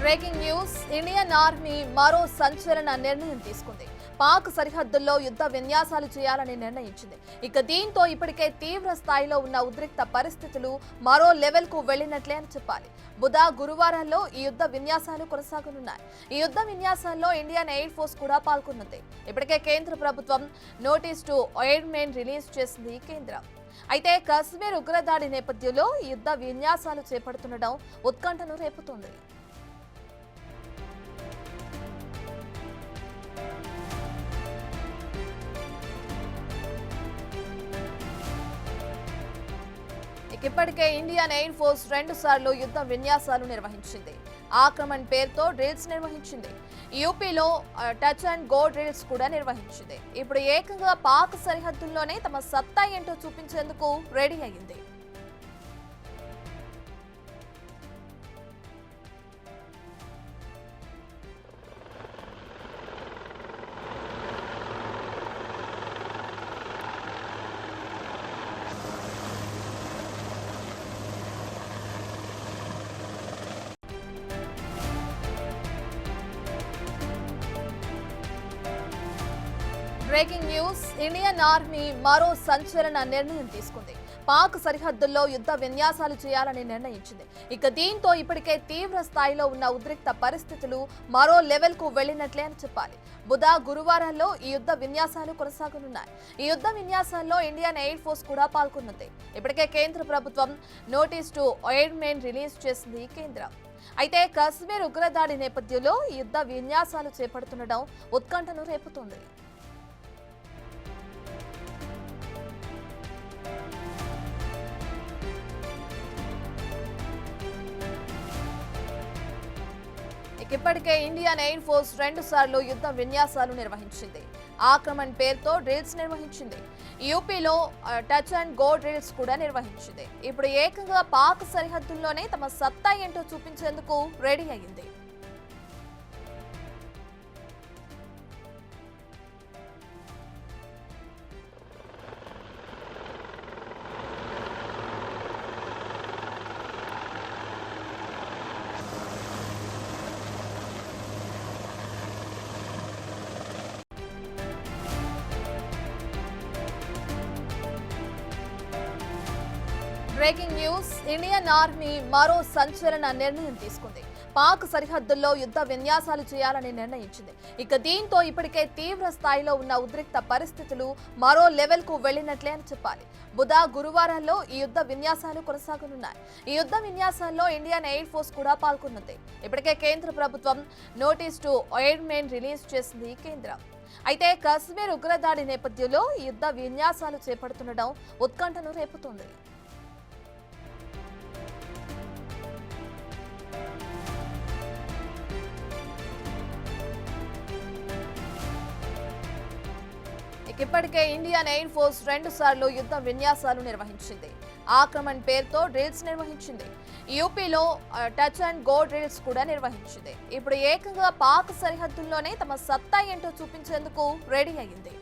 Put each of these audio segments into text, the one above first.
Breaking news Indian army మరో సంచలన నిర్ణయం తీసుకుంది. పాక్ సరిహద్దుల్లో యుద్ధ విన్యాసాలు చేయాలని నిర్ణయించింది. ఇక దీంతో ఇప్పటికే తీవ్ర స్థాయిలో ఉన్న ఉద్రిక్త పరిస్థితులు మరో లెవెల్ కు వెళ్లినట్లే అని చెప్పాలి. బుధ గురువారాల్లో ఈ యుద్ధ విన్యాసాలు కొనసాగనున్నాయి. ఈ యుద్ధ విన్యాసాల్లో ఇండియన్ ఎయిర్ ఫోర్స్ కూడా పాల్గొన్నది. ఇప్పటికే కేంద్ర ప్రభుత్వం నోటీస్ టు ఎయిర్మెన్ రిలీజ్ చేసింది కేంద్రం. అయితే కశ్మీర్ ఉగ్రదాడి నేపథ్యంలో ఈ యుద్ధ విన్యాసాలు చేపడుతుండడం ఉత్కంఠను రేపుతోంది. ఇప్పటికే ఇండియన్ ఎయిర్ ఫోర్స్ 2 సార్లు యుద్ధ విన్యాసాలు నిర్వహించింది. ఆక్రమణ్ పేరుతో డ్రిల్స్ నిర్వహించింది. యూపీలో టచ్ అండ్ గో డ్రిల్స్ కూడా నిర్వహించింది. ఇప్పుడు ఏకంగా పాక్ సరిహద్దుల్లోనే తమ సత్తా ఏంటో చూపించేందుకు రెడీ అయింది. బ్రేకింగ్ న్యూస్ ఇండియన్ ఆర్మీ మరో సంచలన నిర్ణయం తీసుకుంది. పాక్ సరిహద్దుల్లో యుద్ధ విన్యాసాలు చేయాలని నిర్ణయించింది. ఇక దీంతో ఇప్పటికే తీవ్ర స్థాయిలో ఉన్న ఉద్రిక్త పరిస్థితులు మరో లెవెల్ కు వెళ్లినట్లే అని చెప్పాలి. బుధ గురువారాల్లో ఈ యుద్ధ విన్యాసాలు కొనసాగనున్నాయి. ఈ యుద్ధ విన్యాసాల్లో ఇండియన్ ఎయిర్ ఫోర్స్ కూడా పాల్గొన్నది. ఇప్పటికే కేంద్ర ప్రభుత్వం నోటీస్ టు ఎయిర్మెన్ రిలీజ్ చేసింది కేంద్రం. అయితే కశ్మీర్ ఉగ్రదాడి నేపథ్యంలో ఈ యుద్ధ విన్యాసాలు చేపడుతుండడం ఉత్కంఠను రేపుతోంది. ఇప్పటికే ఇండియన్ ఎయిర్ ఫోర్స్ 2 సార్లు యుద్ధ విన్యాసాలు నిర్వహించింది. ఆక్రమణ్ పేరుతో డ్రిల్స్ నిర్వహించింది. యూపీలో టచ్ అండ్ గో డ్రిల్స్ కూడా నిర్వహించింది. ఇప్పుడు ఏకంగా పాక్ సరిహద్దుల్లోనే తమ సత్తా ఏంటో చూపించేందుకు రెడీ అయింది. బ్రేకింగ్ న్యూస్ ఇండియన్ ఆర్మీ మరో సంచలన నిర్ణయం తీసుకుంది. పాక్ సరిహద్దుల్లో యుద్ధ విన్యాసాలు చేయాలని నిర్ణయించింది. ఇక దీంతో ఇప్పటికే తీవ్ర స్థాయిలో ఉన్న ఉద్రిక్త పరిస్థితులు మరో లెవెల్ కు వెళ్లినట్లే అని చెప్పాలి. బుధ గురువారాల్లో ఈ యుద్ధ విన్యాసాలు కొనసాగనున్నాయి. ఈ యుద్ధ విన్యాసాల్లో ఇండియన్ ఎయిర్ ఫోర్స్ కూడా పాల్గొన్నది. ఇప్పటికే కేంద్ర ప్రభుత్వం నోటీస్ టు ఎయిర్మెన్ రిలీజ్ చేసింది కేంద్రం. అయితే కశ్మీర్ ఉగ్రదాడి నేపథ్యంలో ఈ యుద్ధ విన్యాసాలు చేపడుతుండడం ఉత్కంఠను రేపుతోంది. ఇప్పటికే ఇండియన్ ఎయిర్ ఫోర్స్ 2 సార్లు యుద్ధ విన్యాసాలు నిర్వహించింది. ఆక్రమణ్ పేరుతో డ్రిల్స్ నిర్వహించింది. యూపీలో టచ్ అండ్ గో డ్రిల్స్ కూడా నిర్వహించింది. ఇప్పుడు ఏకంగా పాక్ సరిహద్దుల్లోనే తమ సత్తా ఏంటో చూపించేందుకు రెడీ అయింది.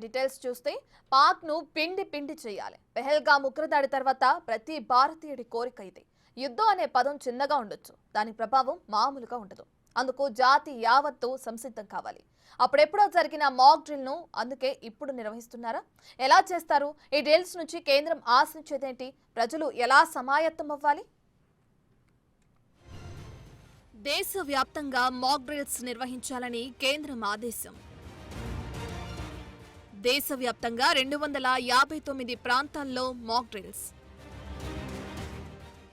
డీటెయిల్స్ చూస్తే పాక్ ను పిండి చేయాలి. పెహల్గాం ఉగ్రదాడి తర్వాత ప్రతి భారతీయుడి కోరిక ఇది. యుద్ధం అనే పదం చిన్నగా ఉండొచ్చు, దాని ప్రభావం మామూలుగా ఉండదు. అందుకు జాతి యావత్తు సంసిద్ధం కావాలి. అప్పుడెప్పుడో జరిగిన మాక్ డ్రిల్ ను అందుకే ఇప్పుడు నిర్వహిస్తున్నారా? ఎలా చేస్తారు? ఈ డ్రిల్స్ నుంచి కేంద్రం ఆశించేదేంటి? ప్రజలు ఎలా సమాయత్తం అవ్వాలి? దేశవ్యాప్తంగా మాక్ డ్రిల్స్ నిర్వహించాలని కేంద్రం ఆదేశం. దేశవ్యాప్తంగా 259 ప్రాంతాల్లో మాక్ డ్రిల్స్.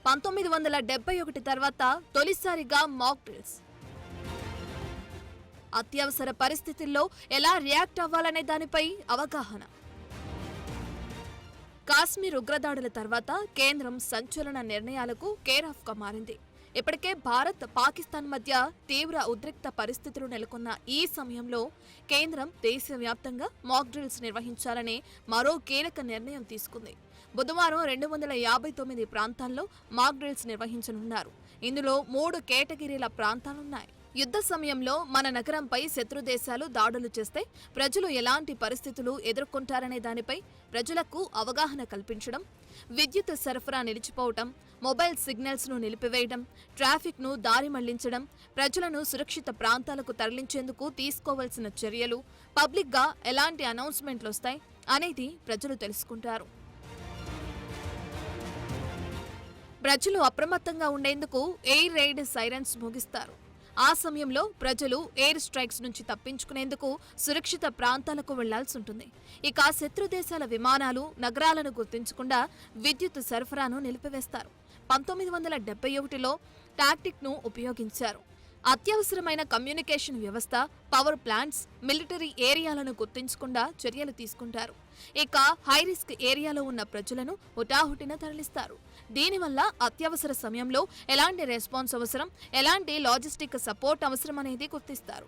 1971 తర్వాత తొలిసారిగా మాక్ డ్రిల్స్. అత్యవసర పరిస్థితుల్లో ఎలా రియాక్ట్ అవ్వాలనే దానిపై అవగాహన. కాశ్మీర్ ఉగ్రదాడుల తర్వాత కేంద్రం సంచలన నిర్ణయాలకు కేర్ ఆఫ్ గా మారింది. ఇప్పటికే భారత్ పాకిస్తాన్ మధ్య తీవ్ర ఉద్రిక్త పరిస్థితులు నెలకొన్న ఈ సమయంలో కేంద్రం దేశవ్యాప్తంగా మాక్ డ్రిల్స్ నిర్వహించాలనే మరో కీలక నిర్ణయం తీసుకుంది. బుధవారం 259 ప్రాంతాల్లో మాక్ డ్రిల్స్ నిర్వహించనున్నారు. ఇందులో 3 కేటగిరీల ప్రాంతాలున్నాయి. యుద్ధ సమయంలో మన నగరంపై శత్రు దేశాలు దాడులు చేస్తే ప్రజలు ఎలాంటి పరిస్థితులు ఎదుర్కొంటారనే దానిపై ప్రజలకు అవగాహన కల్పించడం, విద్యుత్ సరఫరా నిలిచిపోవటం, మొబైల్ సిగ్నల్స్ ను నిలిపివేయడం, ట్రాఫిక్ ను దారి మళ్లించడం, ప్రజలను సురక్షిత ప్రాంతాలకు తరలించేందుకు తీసుకోవాల్సిన చర్యలు, పబ్లిక్ గా ఎలాంటి అనౌన్స్మెంట్లు వస్తాయి అనేది ప్రజలు తెలుసుకుంటారు. ప్రజలు అప్రమత్తంగా ఉండేందుకు ఎయిర్ రైడ్ సైరన్స్ మోగిస్తారు. ఆ సమయంలో ప్రజలు ఎయిర్ స్ట్రైక్స్ నుంచి తప్పించుకునేందుకు సురక్షిత ప్రాంతాలకు వెళ్లాల్సి ఉంటుంది. ఇక శత్రు దేశాల విమానాలు నగరాలను గుర్తించకుండా విద్యుత్ సరఫరాను నిలిపివేస్తారు. 1971లో టాక్టిక్ ను ఉపయోగించారు. అత్యవసరమైన కమ్యూనికేషన్ వ్యవస్థ, పవర్ ప్లాంట్స్, మిలిటరీ ఏరియాలను గుర్తించకుండా చర్యలు తీసుకుంటారు. ఇక హై రిస్క్ ఏరియాలో ఉన్న ప్రజలను హుటాహుటిన తరలిస్తారు. దీనివల్ల అత్యవసర సమయంలో ఎలాంటి రెస్పాన్స్ అవసరం, ఎలాంటి లాజిస్టిక్ సపోర్ట్ అవసరం అనేది గుర్తిస్తారు.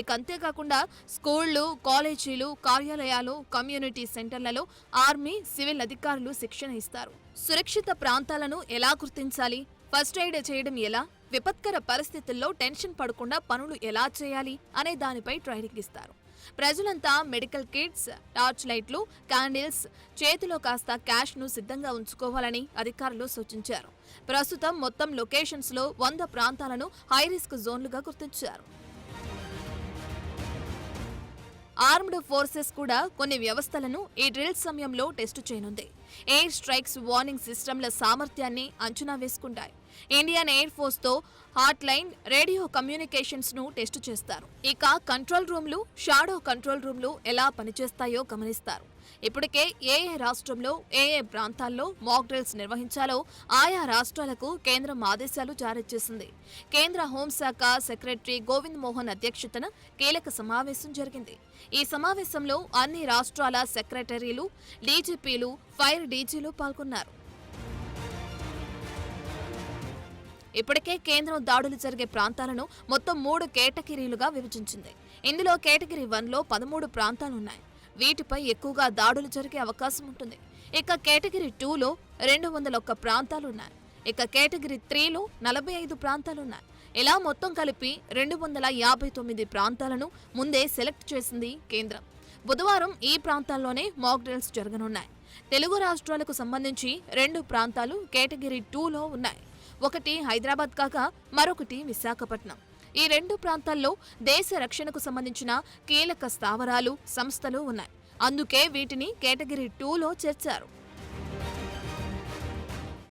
ఇక అంతేకాకుండా స్కూళ్లు, కాలేజీలు, కార్యాలయాలు, కమ్యూనిటీ సెంటర్లలో ఆర్మీ, సివిల్ అధికారులు శిక్షణ ఇస్తారు. సురక్షిత ప్రాంతాలను ఎలా గుర్తించాలి, ఫస్ట్ ఎయిడ్ చేయడం ఎలా, విపత్కర పరిస్థితుల్లో టెన్షన్ పడకుండా పనులు ఎలా చేయాలి అనే దానిపై ట్రైనింగ్ ఇస్తారు. ప్రజలంతా మెడికల్ కిట్స్, టార్చ్ లైట్లు, క్యాండిల్స్, చేతిలో కాస్త క్యాష్ ను సిద్ధంగా ఉంచుకోవాలని అధికారులు సూచించారు. ప్రస్తుతం మొత్తం లొకేషన్స్ లో 100 ప్రాంతాలను హై రిస్క్ జోన్లుగా గుర్తించారు. ఆర్మ్డ్ ఫోర్సెస్ కూడా కొన్ని వ్యవస్థలను ఈ డ్రిల్ సమయంలో టెస్టు చేయనుంది. ఎయిర్ స్ట్రైక్స్ వార్నింగ్ సిస్టమ్ల సామర్థ్యాన్ని అంచనా వేసుకుంటాయి. ఇండియన్ ఎయిర్ ఫోర్స్ తో హాట్ లైన్, రేడియో కమ్యూనికేషన్స్ ను టెస్టు చేస్తారు. ఇక కంట్రోల్ రూమ్లు, షాడో కంట్రోల్ రూమ్లు ఎలా పనిచేస్తాయో గమనిస్తారు. ఇప్పటికే ఏ రాష్ట్రంలో ఏ ప్రాంతాల్లో మాక్ డ్రిల్స్ నిర్వహించాలో ఆయా రాష్ట్రాలకు కేంద్రం ఆదేశాలు జారీ చేసింది. కేంద్ర హోంశాఖ సెక్రటరీ గోవింద్ మోహన్ అధ్యక్షతన కీలక సమావేశం జరిగింది. ఈ సమావేశంలో అన్ని రాష్ట్రాల సెక్రటరీలు, డీజీపీలు, ఫైర్ డీజీలు పాల్గొన్నారు. ఇప్పటికే కేంద్రం దాడులు జరిగే ప్రాంతాలను మొత్తం 3 కేటగిరీలుగా విభజించింది. ఇందులో కేటగిరీ 1లో 13 ప్రాంతాలున్నాయి. వీటిపై ఎక్కువగా దాడులు జరిగే అవకాశం ఉంటుంది. ఇక కేటగిరీ 2లో 201 ప్రాంతాలున్నాయి. ఇక కేటగిరీ 3లో 45 ప్రాంతాలున్నాయి. ఇలా మొత్తం కలిపి 259 ప్రాంతాలను ముందే సెలెక్ట్ చేసింది కేంద్రం. బుధవారం ఈ ప్రాంతాల్లోనే మాక్ డ్రిల్స్ జరగనున్నాయి. తెలుగు రాష్ట్రాలకు సంబంధించి 2 ప్రాంతాలు కేటగిరీ 2లో ఉన్నాయి. ఒకటి హైదరాబాద్ కాగా మరొకటి విశాఖపట్నం. ఈ 2 ప్రాంతాల్లో దేశ రక్షణకు సంబంధించిన కీలక స్థావరాలు, సంస్థలు ఉన్నాయి. అందుకే వీటిని కేటగిరీ 2లో చేర్చారు.